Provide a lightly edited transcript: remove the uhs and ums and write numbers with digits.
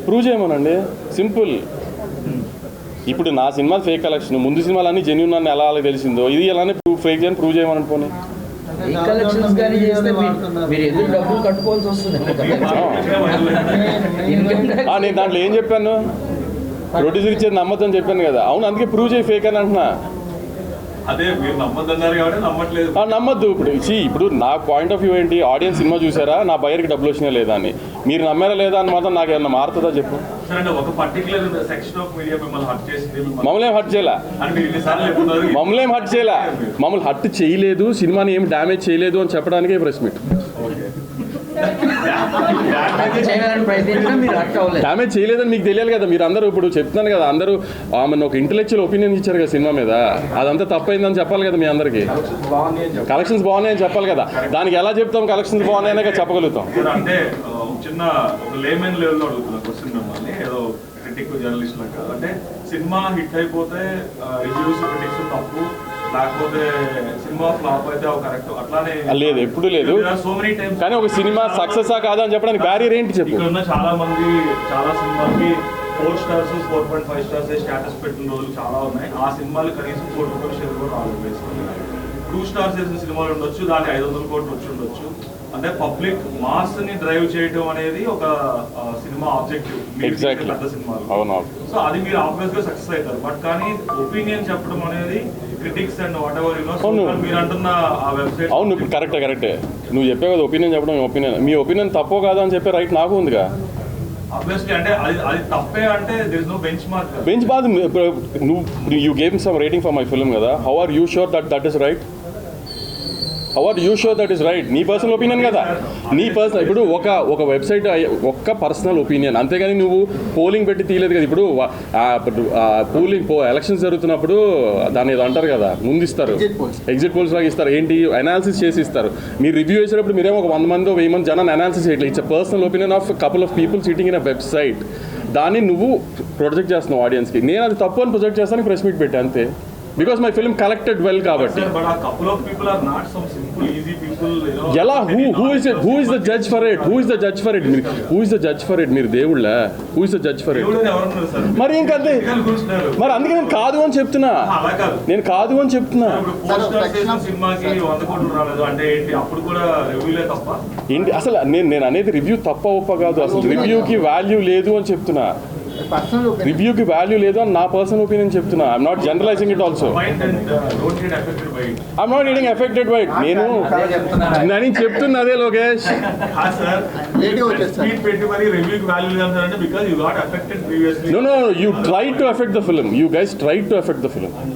Prove చేయమనండి, simple. ఇప్పుడు నా సినిమా ఫేక్ కలెక్షన్, ముందు సినిమాలన్నీ జెన్యూన్ అని ఎలా తెలిసిందో ఇది ఎలానే ఫేక్ చేయని ప్రూవ్ చేయమని పోనీ. నేను దాంట్లో ఏం చెప్పాను, ప్రొడ్యూసర్ ఇచ్చేది నమ్మద్దని చెప్పాను కదా. అవును, అందుకే ప్రూవ్ చేయి ఫేక్ అని అంటున్నా. నమ్మద్దు. ఇప్పుడు నా పాయింట్ ఆఫ్ వ్యూ ఏంటి, ఆడియన్స్ సినిమా చూసారా, నా బయర్కి డబ్బులు వచ్చినా లేదా అని. మీరు నమ్మారా లేదా అని మాత్రం నాకు ఏమన్నా మారుతుందా చెప్పు. మమ్మల్ని హర్ట్ చేయలే, మమ్మల్ని హర్ట్ చేయలేదు, సినిమాని ఏం డ్యామేజ్ చేయలేదు అని చెప్పడానికే ప్రెస్ మీట్. డ్యామేజ్ చేయలేదని మీకు తెలియాలి కదా. మీరు అందరూ ఇప్పుడు చెప్తున్నాను కదా, అందరూ ఆమె ఒక ఇంటెలెక్చువల్ ఒపీనియన్ ఇచ్చారు కదా సినిమా మీద, అదంతా తప్పైందని చెప్పాలి కదా మీ అందరికి. కలెక్షన్స్ బాగున్నాయని చెప్పాలి కదా. దానికి ఎలా చెప్తాం కలెక్షన్స్ బాగున్నాయనే చెప్పగలుగుతాం. అంటే చిన్న ఒక లేమెన్ లెవెల్లో అడుగుతున్నా క్వశ్చన్ మిమ్మల్ని, ఏదో క్రిటిక్ జర్నలిస్ట్ లాగా. అంటే సినిమా హిట్ అయిపోతే రివ్యూస్ క్రిటిక్స్ తప్పు, లేకపోతే సినిమా ఫ్లాప్ అయితే కరెక్ట్, అట్లానే లేదు, ఎప్పుడు లేదు. కానీ ఒక సినిమా సక్సెస్ కాదా అని చెప్పడానికి బ్యారియర్ ఏంటి చెప్పు. ఇక్కడ ఉన్న చాలా మంది చాలా సినిమాకి 4 stars 4.5 stars స్టేటస్ పెట్టిన రోజులు చాలా ఉన్నాయి. ఆ సినిమాలు కనీసం 4 కోట్ల షేర్ కూడా రాలేదు. వేసుకుని 2 stars వేసిన సినిమాలు ఉండొచ్చు, దాని 500 కోట్లు వచ్చి ఉండొచ్చు. అంటే పబ్లిక్ మాస్ ని డ్రైవ్ చేయడం అనేది ఒక సినిమా ఆబ్జెక్టివ్, పెద్ద సినిమాలు. సో అది మీరు ఆబ్వియస్ గా సక్సెస్ అవుతారు. బట్ కానీ ఒపీనియన్ చెప్పడం అనేది క్రిటిక్స్ అండ్ వాట్ ఎవర్ మీరు అంటున్న ఆ వెబ్సైట్. అవును, ఇప్పుడు కరెక్టే. నువ్వు చెప్పే కదా ఒపీనియన్ చెప్పడం. మీ ఒపీనియన్ తప్పో కాదా అని చెప్పే రైట్ నాకు ఉందిగా. ఆబ్వియస్లీ అంటే అది తప్పే అంటే there is no benchmark. Benchmark నువ్వు you gave some rating for my film కదా. How are you sure that is right? How are you sure that is right? నీ పర్సనల్ ఒపీనియన్ కదా, నీ personal. ఇప్పుడు ఒక website ఒక్క personal opinion, అంతేగాని నువ్వు పోలింగ్ పెట్టి తీయలేదు కదా. ఇప్పుడు ఎలక్షన్స్ జరుగుతున్నప్పుడు దాన్ని ఏదో అంటారు కదా, ముందు ఇస్తారు, ఎగ్జిట్ పోల్స్ లాగా ఇస్తారు. ఏంటి అనాలిసిస్ చేసి ఇస్తారు. మీరు రివ్యూ చేసేటప్పుడు మీరేమో ఒక 100 మంది 1000 మంది జనాన్ని అనాలిసిస్ చేయట్లేదు. It's personal opinion of couple of people sitting in a website. దాన్ని నువ్వు ప్రొజెక్ట్ చేస్తున్నావు ఆడియన్స్కి. నేను అది తప్పు అని ప్రొజెక్ట్ చేస్తాను, ప్రెస్ మీట్ పెట్టా అంతే. Because my film collected well కాబట్టి. But a couple of people are not some simple easy people, you know. ఎలా who is the judge for it? Who is the judge for it? మీరు దేవుళ్ళ? Who is the judge for it? మరి ఇంకంతే. మరి అందుకే నేను కాదు అని చెప్తున్నా. నేను కాదు అని చెప్తున్నా. సినిమాకి 100 కోట్లు రాలేదు అంటే ఏంటి? అప్పుడు కూడా రివ్యూలే తప్ప ఏంటి? అసలు నేను అనేది రివ్యూ తప్ప ఒప్ప కాదు. అసలు రివ్యూకి వాల్యూ లేదు అని చెప్తున్నా. రివ్యూకి వాల్యూ లేదు అని నా పర్సనల్ ఒపీనియన్ చెప్తున్నా. I'm not generalising it also. I'm not getting affected by it. నేను చెప్తున్నా అదే Lokesh. No, you tried to affect the film. You guys tried to affect the film.